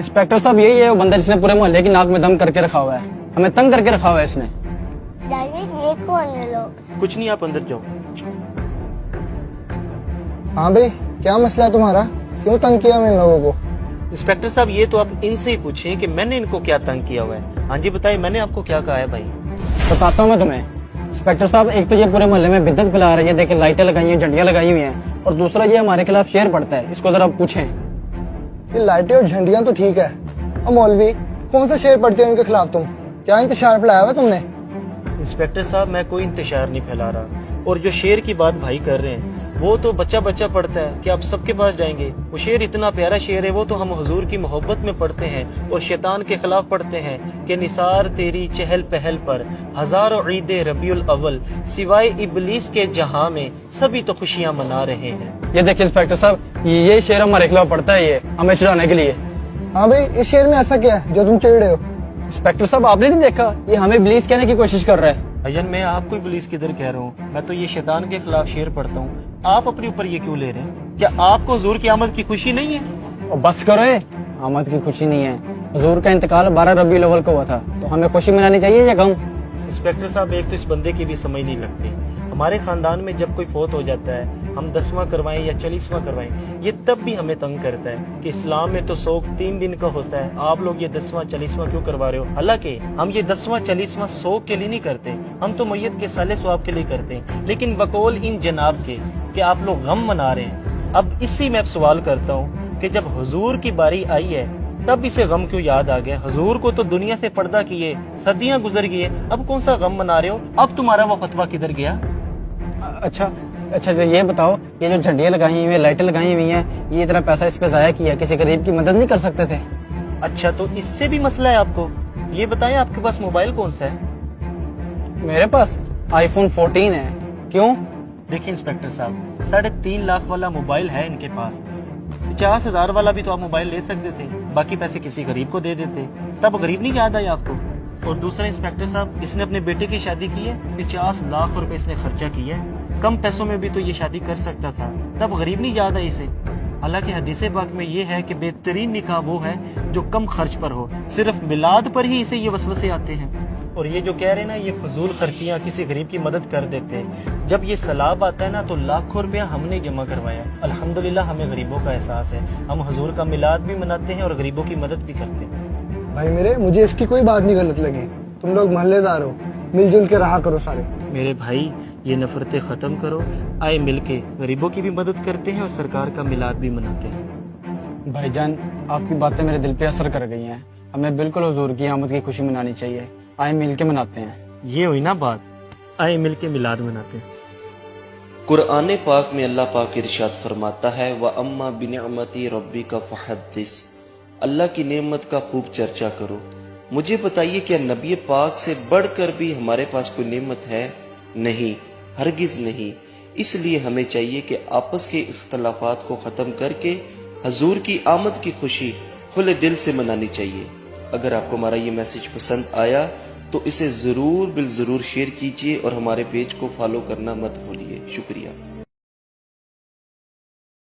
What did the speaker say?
Inspector साहब यही है वो बंदा जिसने पूरे मोहल्ले की नाक में दम करके रखा हुआ है, हमें तंग करके रखा हुआ है इसने। डैडी ये कौन है लोग? कुछ नहीं, आप अंदर जाओ। हाँ भाई, क्या मसला है तुम्हारा? क्यों तंग किया मैं इन लोगों को? इंस्पेक्टर साहब ये तो आप इनसे ही पूछें कि मैंने इनको क्या तंग किया हुआ है। हाँ जी बताइए, मैंने आपको क्या कहा है भाई? बताता हूँ मैं तुम्हें। इंस्पेक्टर साहब, एक तो ये पूरे मोहल्ले में बिद्दत फैला रही है, देखिए लाइटें लगाई हैं, झंडियां लगाई हुई हैं, और दूसरा ये हमारे खिलाफ शेर पड़ता है, इसको जरा पूछें। ये लाइटें और झंडियां तो ठीक है, अब मौलवी कौन सा शेर पढ़ते हैं इनके खिलाफ? तुम क्या इंतशार फैलाया हुआ तुमने? इंस्पेक्टर साहब मैं कोई इंतशार नहीं फैला रहा, और जो शेर की बात भाई कर रहे हैं वो तो बच्चा बच्चा पढ़ता है कि आप सबके पास जाएंगे। वो शेर इतना प्यारा शेर है, वो तो हम हुजूर की मोहब्बत में पढ़ते हैं और शैतान के खिलाफ पढ़ते हैं कि निसार तेरी चहल पहल पर हजारों ईदे रबीउल अव्वल, सिवाय इबलीस के जहां में सभी तो खुशियां मना रहे हैं। ये देखिए इंस्पेक्टर साहब, ये शेर हमारे खिलाफ पड़ता है, ये हमें चिढ़ाने के लिए। हाँ भाई, इस शेर में ऐसा क्या है जो तुम चिढ़ रहे हो? इंस्पेक्टर साहब, आपने नहीं देखा, ये हमें इब्लीस कहने की कोशिश कर रहा है। भैया मैं आपको इबलीस किधर कह रहा हूँ, मैं तो ये शैतान के खिलाफ शेर पढ़ता हूँ। आप अपने ऊपर ये क्यों ले रहे हैं? क्या आपको हुजूर की आमद की खुशी नहीं है? और बस करो, आमद की खुशी नहीं है। हुजूर का इंतकाल 12 रबीउल अव्वल को हुआ था, तो हमें खुशी मनानी चाहिए या गम? इंस्पेक्टर साहब एक तो इस बंदे की भी समझ नहीं लगती। हमारे खानदान में जब कोई फौत हो जाता है, हम 10वां करवाएं या 40वां करवाएं, ये तब भी हमें तंग करता है कि इस्लाम में तो सोग 3 दिन का होता है, आप लोग ये 10वां 40वां क्यों करवा रहे हो? हालांकि हम ये 10वां 40वां सोग के लिए नहीं करते, हम तो मैयत के साले स्वाब के लिए करते हैं, लेकिन बकौल इन जनाब के कि आप लोग गम मना रहे हैं। अब इसी में सवाल करता हूँ कि जब हुजूर की बारी आई है तब इसे गम क्यों याद आ गया? हुजूर को तो दुनिया से पर्दा किए सदियां गुजर गई है, अब कौन सा गम मना रहे हो? अब तुम्हारा वो फतवा किधर गया? अच्छा, तो ये बताओ, ये जो झंडियां लगाई हुई है, लाइटें लगाई हुई हैं, ये इतना पैसा इस पे जाया किया, किसी गरीब की मदद नहीं कर सकते थे? अच्छा, तो इससे भी मसला है आपको? ये बताएं आपके पास मोबाइल कौन सा है? मेरे पास iPhone 14 है। क्यों? देखिए इंस्पेक्टर साहब, 3.5 लाख वाला मोबाइल है इनके पास, 50,000 वाला भी तो आप मोबाइल ले सकते थे, बाकी पैसे किसी गरीब को दे देते, तब गरीब नहीं याद आया आपको? और दूसरा इंस्पेक्टर साहब, इसने अपने बेटे की शादी की है, 50 लाख रुपए इसने खर्चा किया है, कम पैसों में भी तो ये शादी कर सकता था, तब गरीब नहीं याद आई इसे? हालांकि हदीस पाक में ये है कि बेहतरीन निकाह वो है जो कम खर्च पर हो, सिर्फ मिलाद पर ही इसे ये वसवसे आते हैं। और ये जो कह रहे हैं ना, ये फजूल खर्चियां, किसी गरीब की मदद कर देते हैं, जब ये सलाब आता है ना तो लाखों रुपया हमने जमा करवाया। अल्हम्दुलिल्लाह हमें गरीबों का एहसास है, हम हुजूर का मिलाद भी मनाते हैं और गरीबों की मदद भी करते हैं। भाई मेरे, मुझे इसकी कोई बात नहीं गलत लगी। तुम लोग मोहल्लेदार हो, मिलजुल के रहा करो सारे। मेरे भाई ये नफरतें खत्म करो, आए मिलके गरीबों की भी मदद करते हैं और सरकार का मिलाद भी मनाते हैं। भाईजान, आपकी बातें मेरे दिल पे असर कर गई हैं, हमें बिल्कुल हुजूर की आमद की खुशी मनानी चाहिए, आए मिल के मनाते हैं। ये हुई ना बात, आए मिलके मिलाद मनाते हैं। कुरान पाक में अल्लाह पाक इरशाद फरमाता है, व अम्मा बिनिअमती रब्बिका फहद्दिस, अल्लाह की नेमत का खूब चर्चा करो। मुझे बताइए, क्या नबी पाक से बढ़कर भी हमारे पास कोई नेमत है? नहीं, हरगिज नहीं। इसलिए हमें चाहिए कि आपस के इख्तलाफात को ख़त्म करके हजूर की आमद की खुशी खुले दिल से मनानी चाहिए। अगर आपको हमारा ये मैसेज पसंद आया तो इसे ज़रूर बिल ज़रूर शेयर कीजिए और हमारे पेज को फॉलो करना मत भूलिए। शुक्रिया।